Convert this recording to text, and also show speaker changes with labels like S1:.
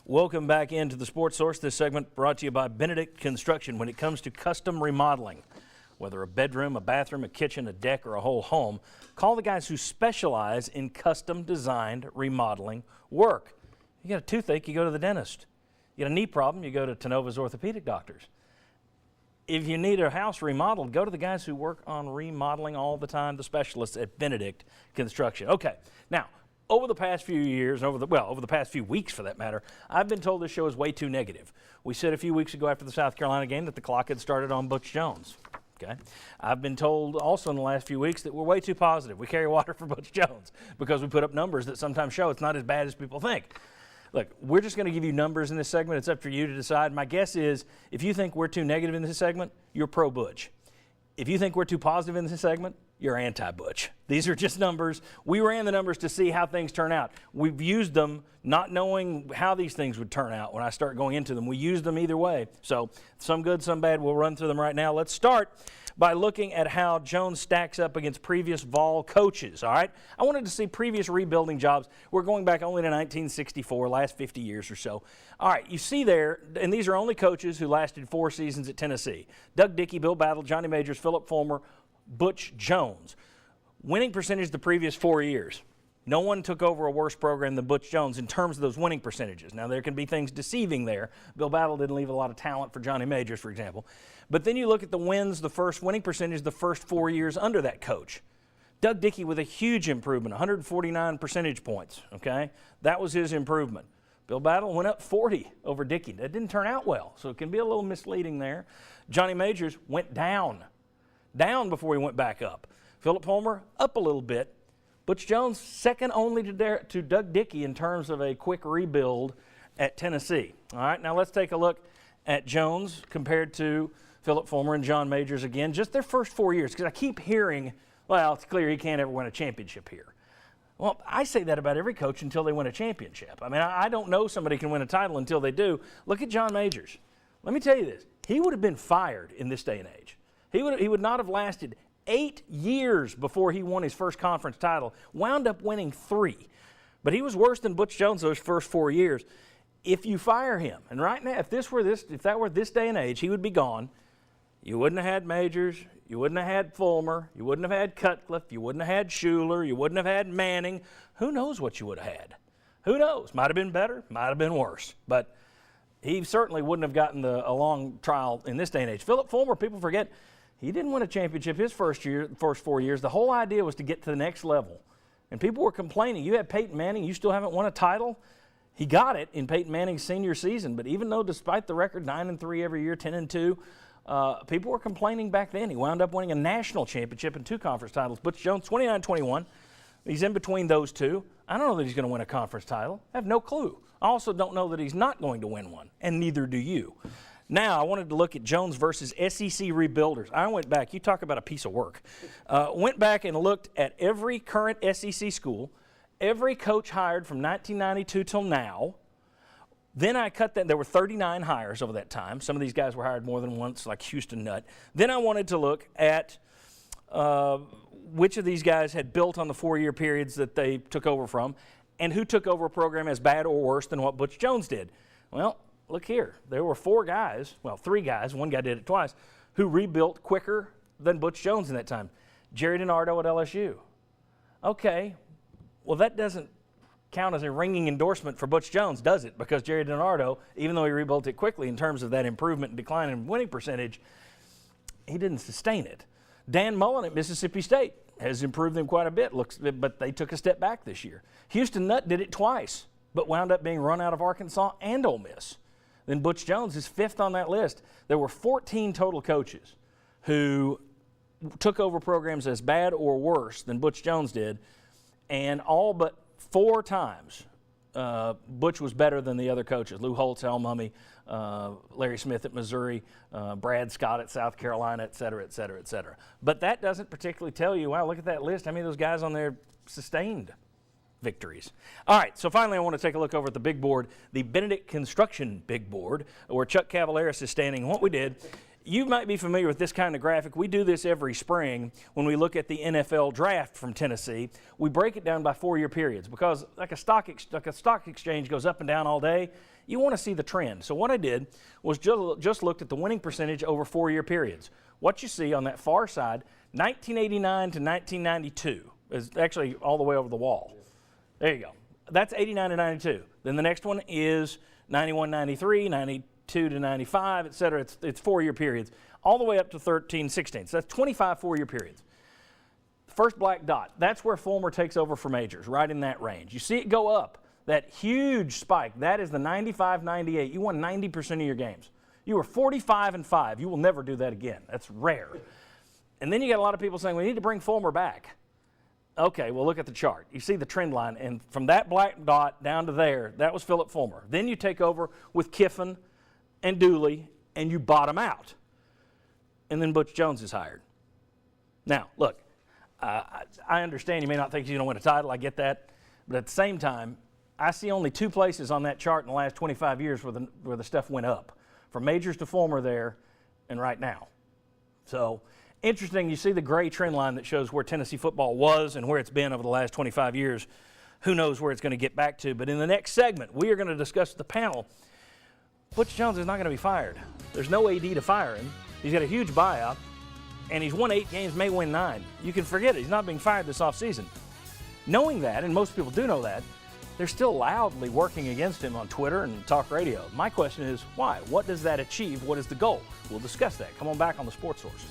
S1: Welcome back into the Sports Source. This segment brought to you by Benedict Construction. When it comes to custom remodeling, whether a bedroom, a bathroom, a kitchen, a deck, or a whole home, call the guys who specialize in custom designed remodeling work. You got a toothache, you go to the dentist. You got a knee problem, you go to Tenova's orthopedic doctors. If you need a house remodeled, go to the guys who work on remodeling all the time, the specialists at Benedict Construction. Okay, now, over the past few years, over the past few weeks for that matter, I've been told this show is way too negative. We said a few weeks ago after the South Carolina game that the clock had started on Butch Jones. Okay. I've been told also in the last few weeks that we're way too positive. We carry water for Butch Jones because we put up numbers that sometimes show it's not as bad as people think. Look, we're just going to give you numbers in this segment. It's up for you to decide. My guess is if you think we're too negative in this segment, you're pro-Butch. If you think we're too positive in this segment, you're anti-Butch. These are just numbers. We ran the numbers to see how things turn out. We've used them not knowing how these things would turn out when I start going into them. We use them either way. So some good, some bad. We'll run through them right now. Let's start by looking at how Jones stacks up against previous Vol coaches, all right? I wanted to see previous rebuilding jobs. We're going back only to 1964, last 50 years or so. All right, you see there, and these are only coaches who lasted 4 seasons at Tennessee. Doug Dickey, Bill Battle, Johnny Majors, Philip Fulmer, Butch Jones. Winning percentage the previous 4 years. No one took over a worse program than Butch Jones in terms of those winning percentages. Now, there can be things deceiving there. Bill Battle didn't leave a lot of talent for Johnny Majors, for example. But then you look at the wins, the first winning percentage the first 4 years under that coach. Doug Dickey with a huge improvement, 149 percentage points, okay? That was his improvement. Bill Battle went up 40 over Dickey. That didn't turn out well, so it can be a little misleading there. Johnny Majors went down before he went back up. Philip Fulmer up a little bit. Butch Jones second only to Doug Dickey in terms of a quick rebuild at Tennessee. All right, now let's take a look at Jones compared to Philip Fulmer and John Majors again, just their first 4 years, because I keep hearing, well, it's clear he can't ever win a championship here. Well, I say that about every coach until they win a championship. I mean, I don't know somebody can win a title until they do. Look at John Majors. Let me tell you this. He would have been fired in this day and age. He would not have lasted 8 years before he won his first conference title, wound up winning 3. But he was worse than Butch Jones those first 4 years. If you fire him, and right now, if that were this day and age, he would be gone. You wouldn't have had Majors, you wouldn't have had Fulmer, you wouldn't have had Cutcliffe, you wouldn't have had Schuler, you wouldn't have had Manning. Who knows what you would have had? Who knows? Might have been better, might have been worse. But he certainly wouldn't have gotten a long trial in this day and age. Philip Fulmer, people forget, he didn't win a championship his first 4 years. The whole idea was to get to the next level. And people were complaining. You had Peyton Manning, you still haven't won a title? He got it in Peyton Manning's senior season. But even though despite the record 9-3 every year, 10-2, people were complaining back then. He wound up winning a national championship and 2 conference titles. Butch Jones, 29-21. He's in between those two. I don't know that he's going to win a conference title. I have no clue. I also don't know that he's not going to win one, and neither do you. Now, I wanted to look at Jones versus SEC rebuilders. I went back. You talk about a piece of work. Went back and looked at every current SEC school, every coach hired from 1992 till now. Then I cut that. There were 39 hires over that time. Some of these guys were hired more than once, like Houston Nutt. Then I wanted to look at which of these guys had built on the 4-year periods that they took over from, and who took over a program as bad or worse than what Butch Jones did. Well, look here. There were 4 guys, well, 3 guys, one guy did it twice, who rebuilt quicker than Butch Jones in that time. Jerry DiNardo at LSU. Okay, well, that doesn't count as a ringing endorsement for Butch Jones, does it? Because Jerry DiNardo, even though he rebuilt it quickly in terms of that improvement and decline in winning percentage, he didn't sustain it. Dan Mullen at Mississippi State has improved them quite a bit, but they took a step back this year. Houston Nutt did it twice, but wound up being run out of Arkansas and Ole Miss. Then Butch Jones is 5th on that list. There were 14 total coaches who took over programs as bad or worse than Butch Jones did, and all but 4 times Butch was better than the other coaches. Lou Holtz, Al Mumme, Larry Smith at Missouri, Brad Scott at South Carolina, et cetera, et cetera, et cetera. But that doesn't particularly tell you, wow, look at that list. How many of those guys on there sustained victories? All right, so finally I want to take a look over at the big board, the Benedict Construction big board, where Chuck Cavaleris is standing. And what we did, You might be familiar with this kind of graphic. We do this every spring when we look at the NFL draft from Tennessee. We break it down by 4-year periods because like a stock exchange goes up and down all day, you want to see the trend. So what I did was just looked at the winning percentage over 4-year periods. What you see on that far side, 1989 to 1992 is actually all the way over the wall. There you go. That's 89 to 92. Then the next one is 91, 93, 92 to 95, et cetera. It's 4-year periods, all the way up to 13, 16. So that's 25 4-year periods. First black dot, that's where Fulmer takes over for Majors, right in that range. You see it go up, that huge spike. That is the 95, 98. You won 90% of your games. You were 45-5. You will never do that again. That's rare. And then you got a lot of people saying, we need to bring Fulmer back. Okay, well, look at the chart. You see the trend line, and from that black dot down to there, that was Phillip Fulmer. Then you take over with Kiffin and Dooley, and you bottom out. And then Butch Jones is hired. Now, look, I understand you may not think he's going to win a title. I get that. But at the same time, I see only 2 places on that chart in the last 25 years where the stuff went up. From Majors to Fulmer there, and right now. So, interesting, you see the gray trend line that shows where Tennessee football was and where it's been over the last 25 years. Who knows where it's going to get back to. But in the next segment, we are going to discuss the panel. Butch Jones is not going to be fired. There's no AD to fire him. He's got a huge buyout, and he's won 8 games, may win 9. You can forget it. He's not being fired this offseason. Knowing that, and most people do know that, they're still loudly working against him on Twitter and talk radio. My question is, why? What does that achieve? What is the goal? We'll discuss that. Come on back on the Sports Source.